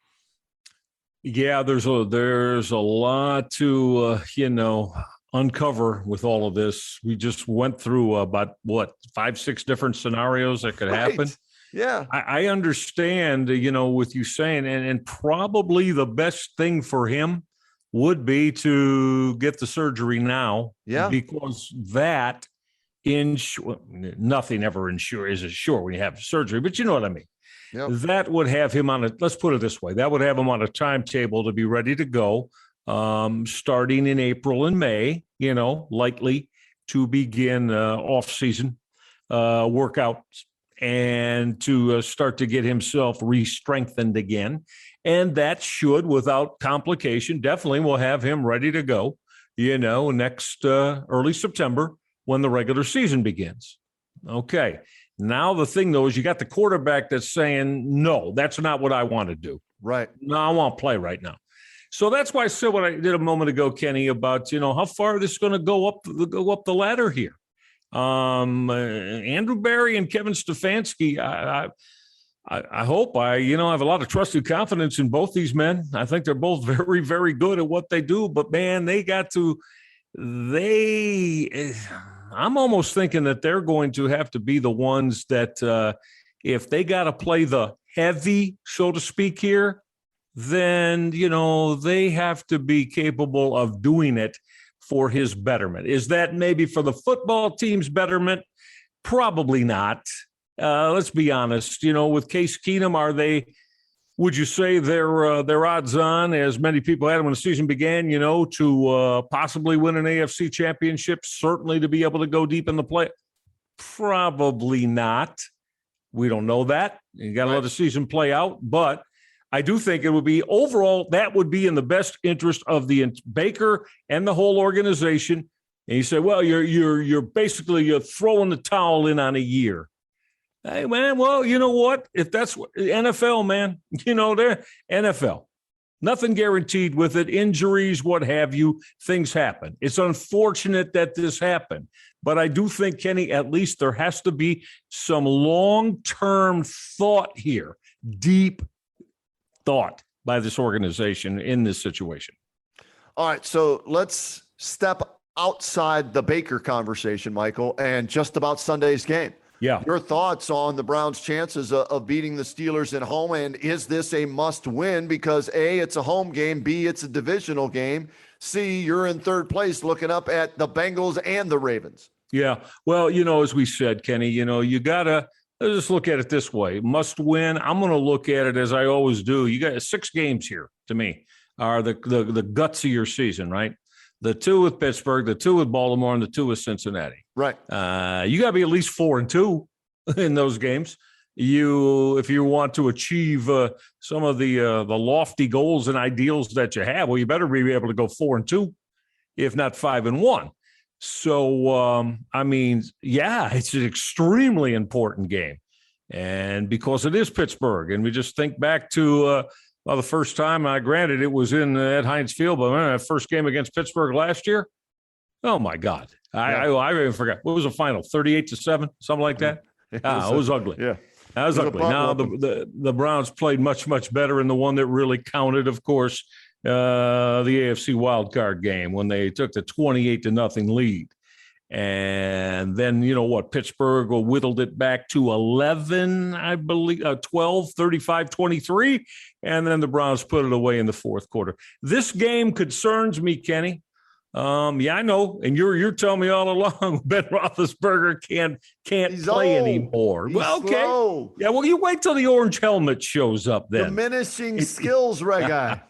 Yeah, there's a lot to, uncover with all of this. We just went through about 5-6 different scenarios that could happen. Yeah. I understand, with you saying, and probably the best thing for him would be to get the surgery now. Yeah. Because that nothing ever is sure when you have surgery, but you know what I mean? Yep. That would have him let's put it this way, that would have him on a timetable to be ready to go, starting in April and May, likely to begin off-season workouts and to start to get himself re-strengthened again. And that should, without complication, definitely will have him ready to go, next early September, when the regular season begins. Okay. Now the thing, though, is you got the quarterback that's saying, no, that's not what I want to do. Right. No, I want to play right now. So that's why I said what I did a moment ago, Kenny, about, how far this is going to go up the ladder here. Andrew Barry and Kevin Stefanski, I hope I have a lot of trusted confidence in both these men. I think they're both very, very good at what they do, but man, I'm almost thinking that they're going to have to be the ones that, if they got to play the heavy, so to speak here, then, they have to be capable of doing it for his betterment. Is that maybe for the football team's betterment? Probably not. Let's be honest. With Case Keenum, would you say they're odds on, as many people had them when the season began, to possibly win an AFC championship, certainly to be able to go deep in the play? Probably not. We don't know that. You got to let the season play out, but I do think it would be overall, that would be in the best interest of the Baker and the whole organization. And you say, well, you're basically throwing the towel in on a year. Hey, man, well, you know what? If that's NFL, man, they're NFL. Nothing guaranteed with it. Injuries, what have you, things happen. It's unfortunate that this happened. But I do think, Kenny, at least there has to be some long-term thought here, deep thought by this organization in this situation. All right, so let's step outside the Baker conversation, Michael, and just about Sunday's game. Yeah. Your thoughts on the Browns' chances of beating the Steelers at home, and is this a must-win? Because A, it's a home game, B, it's a divisional game, C, you're in third place looking up at the Bengals and the Ravens. Yeah, well, as we said, Kenny, you got to let's just look at it this way. Must win. I'm going to look at it as I always do. You got 6 games here, to me, are the guts of your season, right? The 2 with Pittsburgh, the 2 with Baltimore, and the 2 with Cincinnati. Right. You got to be at least 4-2 in those games. If you want to achieve some of the lofty goals and ideals that you have, well, you better be able to go 4-2, if not 5-1. So, it's an extremely important game. And because it is Pittsburgh, and we just think back to the first time, granted, it was at Heinz Field, but that first game against Pittsburgh last year, oh, my God. I even forgot. What was the final, 38-7, something like that? It was ugly. Yeah. That was ugly. Now, the Browns played much, much better in the one that really counted, of course, the AFC wildcard game when they took the 28-0 lead. And then, Pittsburgh whittled it back to 11, I believe, 12, 35-23. And then the Browns put it away in the fourth quarter. This game concerns me, Kenny. I know. And you're telling me all along, Ben Roethlisberger can't play anymore. Well, okay. Slow. Yeah, well, you wait till the orange helmet shows up then. Diminishing skills, guy.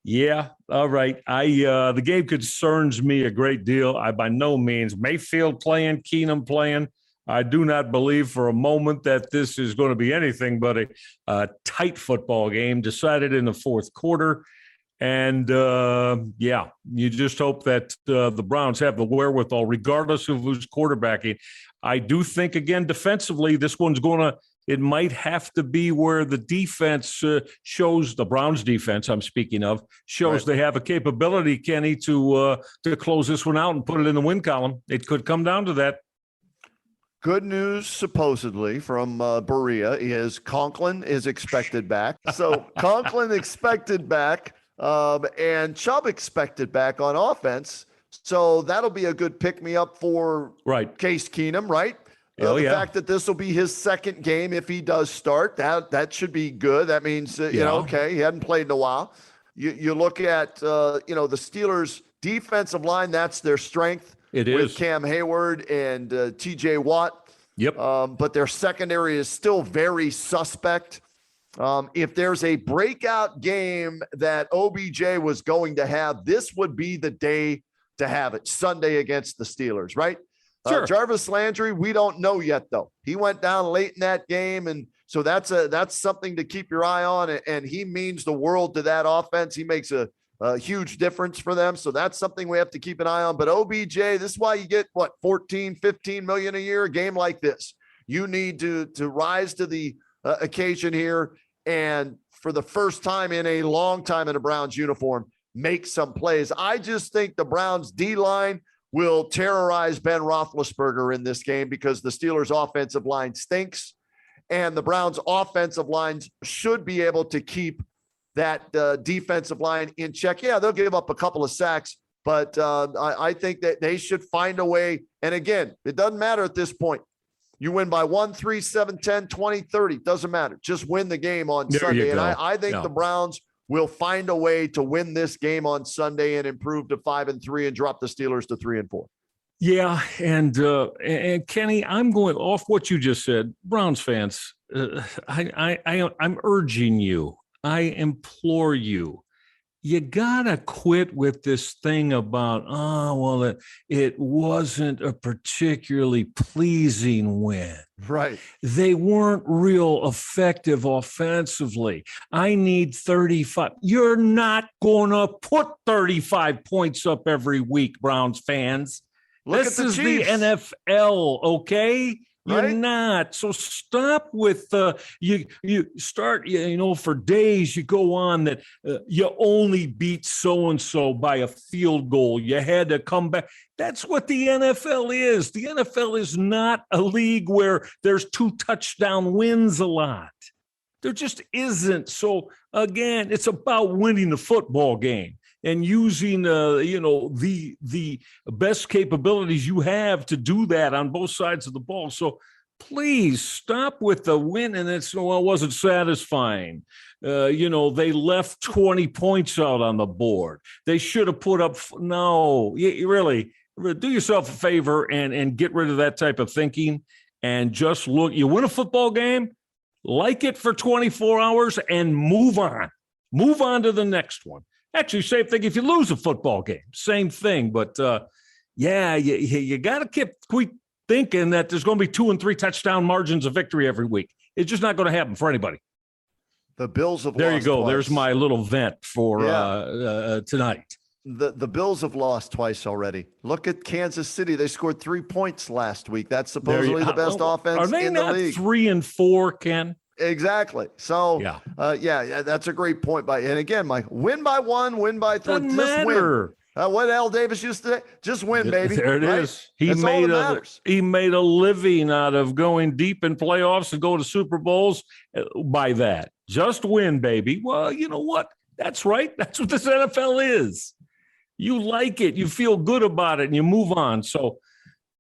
Yeah, all right. The game concerns me a great deal. I by no means Mayfield playing, Keenum playing. I do not believe for a moment that this is going to be anything but a tight football game decided in the fourth quarter. And, you just hope that the Browns have the wherewithal, regardless of who's quarterbacking. I do think, again, defensively, this one's it might have to be where the defense shows, the Browns defense I'm speaking of, shows They have a capability, Kenny, to close this one out and put it in the win column. It could come down to that. Good news, supposedly, from Berea is Conklin is expected back. So Conklin expected back. And Chubb expected back on offense. So that'll be a good pick-me-up for Case Keenum, right? The fact that this will be his second game if he does start, that should be good. That means, he hadn't played in a while. You look at, the Steelers' defensive line, that's their strength. It with is. Cam Hayward and T.J. Watt. Yep. But their secondary is still very suspect. If there's a breakout game that OBJ was going to have, this would be the day to have it, Sunday against the Steelers, right? Sure. Jarvis Landry, we don't know yet, though. He went down late in that game, and so that's something to keep your eye on, and he means the world to that offense. He makes a huge difference for them, so that's something we have to keep an eye on. But OBJ, this is why you get, 14, 15 million a year, a game like this. You need to rise to the occasion here and for the first time in a long time in a Browns uniform, make some plays. I just think the Browns D-line will terrorize Ben Roethlisberger in this game because the Steelers' offensive line stinks, and the Browns' offensive lines should be able to keep that defensive line in check. Yeah, they'll give up a couple of sacks, but I think that they should find a way. And again, it doesn't matter at this point. You win by 1, 3, 7, 10, 20, 30. Doesn't matter. Just win the game on Sunday. And I think the Browns will find a way to win this game on Sunday and improve to 5-3 and drop the Steelers to 3-4. Yeah, and Kenny, I'm going off what you just said. Browns fans, I'm urging you. I implore you. You gotta quit with this thing about, it wasn't a particularly pleasing win. Right. They weren't real effective offensively. I need 35. You're not gonna put 35 points up every week, Browns fans. This is the NFL, okay? You're not. So stop with you start, for days you go on that you only beat so-and-so by a field goal. You had to come back. That's what the NFL is. The NFL is not a league where there's 2 touchdown wins a lot. There just isn't. So again, it's about winning the football game and using, the best capabilities you have to do that on both sides of the ball. So please stop with the win. And it wasn't satisfying. They left 20 points out on the board. They should have put up. No, you really do yourself a favor and get rid of that type of thinking and just look. You win a football game, like it for 24 hours and move on. Move on to the next one. Actually, same thing if you lose a football game. Same thing. But, you got to keep thinking that there's going to be 2 and 3 touchdown margins of victory every week. It's just not going to happen for anybody. The Bills have lost. There you go. Twice. There's my little vent for tonight. The Bills have lost twice already. Look at Kansas City. They scored 3 points last week. That's supposedly the best offense in the league. Are they not 3-4, Ken? Exactly. So, that's a great point. And again, Mike, win by 1, win by 3. Doesn't matter. What Al Davis used to say? Just win, baby. There it is. He made a living out of going deep in playoffs and going to Super Bowls by that. Just win, baby. Well, you know what? That's right. That's what this NFL is. You like it. You feel good about it, and you move on. So,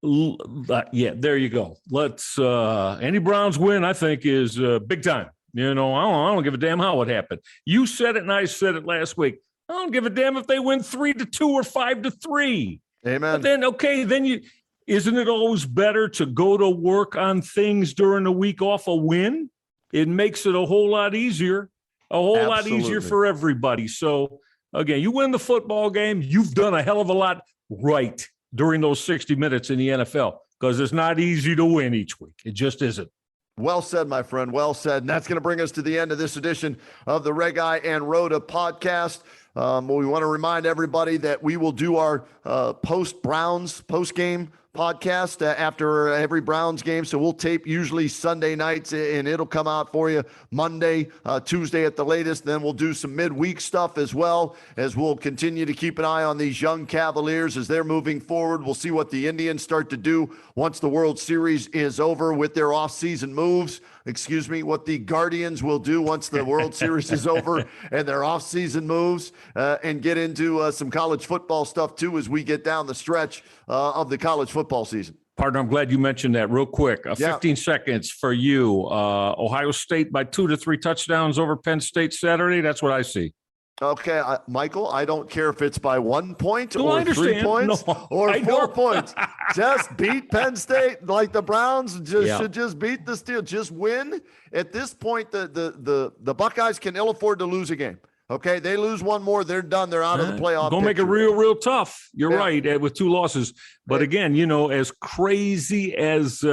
there you go. Let's any Browns win, I think, is big time. I don't give a damn how it happened. You said it and I said it last week. I don't give a damn if they win 3-2 or 5-3. Amen. But then isn't it always better to go to work on things during the week off a win? It makes it a whole lot easier, lot easier for everybody. So again, you win the football game, you've done a hell of a lot right during those 60 minutes in the NFL, because it's not easy to win each week. It just isn't. Well said, my friend. Well said. And that's going to bring us to the end of this edition of the Reg Eye and Rhoda podcast. We want to remind everybody that we will do our post-game podcast after every Browns game. So we'll tape usually Sunday nights, and it'll come out for you Monday, Tuesday at the latest. Then we'll do some midweek stuff as well, as we'll continue to keep an eye on these young Cavaliers as they're moving forward. We'll see what the Indians start to do once the World Series is over with their offseason moves. What the Guardians will do once the World Series is over and their offseason moves, and get into some college football stuff too as we get down the stretch of the college football season. Partner, I'm glad you mentioned that real quick. 15 seconds for you. Ohio State by 2 to 3 touchdowns over Penn State Saturday. That's what I see. Okay, Michael, I don't care if it's by 1 point or 3 points or 4 points. Just beat Penn State like the Browns should just beat the Steelers. Just win. At this point, the Buckeyes can ill afford to lose a game. Okay, they lose one more, they're done. They're out of the playoff. Don't make it real tough. You're right, with 2 losses. But again, as crazy as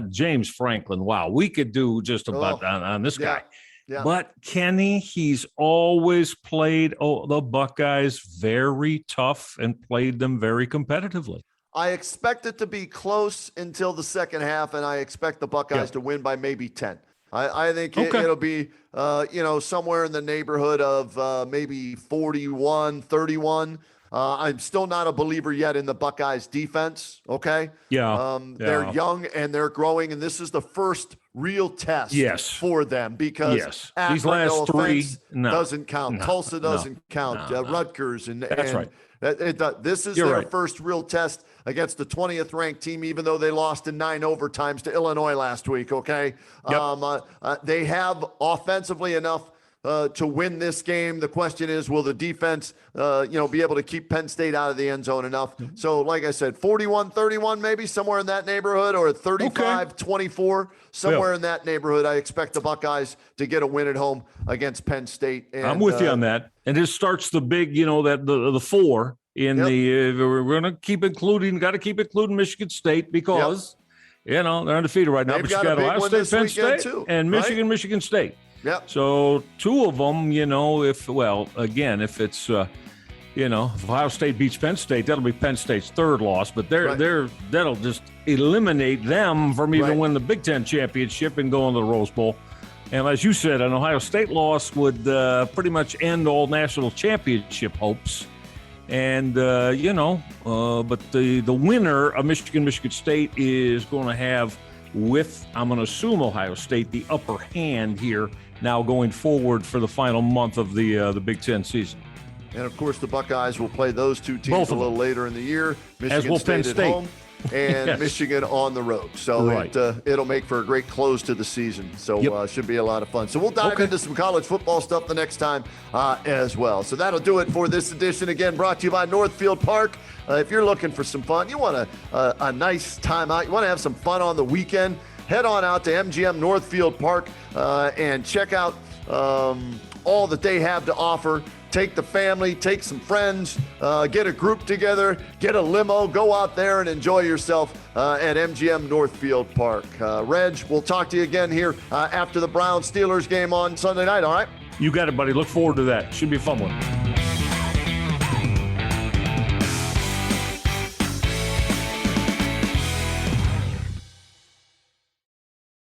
James Franklin, wow, we could do just about on this guy. Yeah. But Kenny, he's always played the Buckeyes very tough and played them very competitively. I expect it to be close until the second half, and I expect the Buckeyes to win by maybe 10. I think it'll be, somewhere in the neighborhood of maybe 41-31. I'm still not a believer yet in the Buckeyes defense. Okay. Yeah. They're young and they're growing, and this is the first real test for them because these last three doesn't count. Tulsa doesn't count. Rutgers that's right. This is their first real test against the 20th ranked team, even though they lost in 9 overtimes to Illinois last week. Okay. Yep. They have offensively enough to win this game. The question is, will the defense, be able to keep Penn State out of the end zone enough? So, like I said, 41-31, maybe somewhere in that neighborhood, or 35-24, somewhere in that neighborhood. I expect the Buckeyes to get a win at home against Penn State. And, I'm with you on that. And this starts the big, that the 4 in the. We're going to keep including. Got to keep including Michigan State because, they're undefeated right now. They've but you got Ohio State, Penn State, too, and Michigan State. Yep. So 2 of them, if it's, if Ohio State beats Penn State, that'll be Penn State's 3rd loss, but that'll just eliminate them from even winning the Big Ten championship and going to the Rose Bowl. And as you said, an Ohio State loss would pretty much end all national championship hopes. And, but the winner of Michigan State is going to have, I'm going to assume Ohio State, the upper hand here now going forward for the final month of the Big Ten season. And, of course, the Buckeyes will play those 2 teams a little later in the year. Michigan State at home and Michigan on the road. So it'll make for a great close to the season. So should be a lot of fun. So we'll dive into some college football stuff the next time as well. So that'll do it for this edition. Again, brought to you by Northfield If you're looking for some fun, you want a nice time out, you want to have some fun on the weekend, head on out to MGM Northfieldpark and check out all that they have to offer. Take the family, take some friends, get a group together, get a limo, go out there and enjoy yourself at MGM Northfieldpark. Reg, we'll talk to you again here after the Browns-Steelers game on Sunday night, all right? You got it, buddy. Look forward to that. Should be a fun one.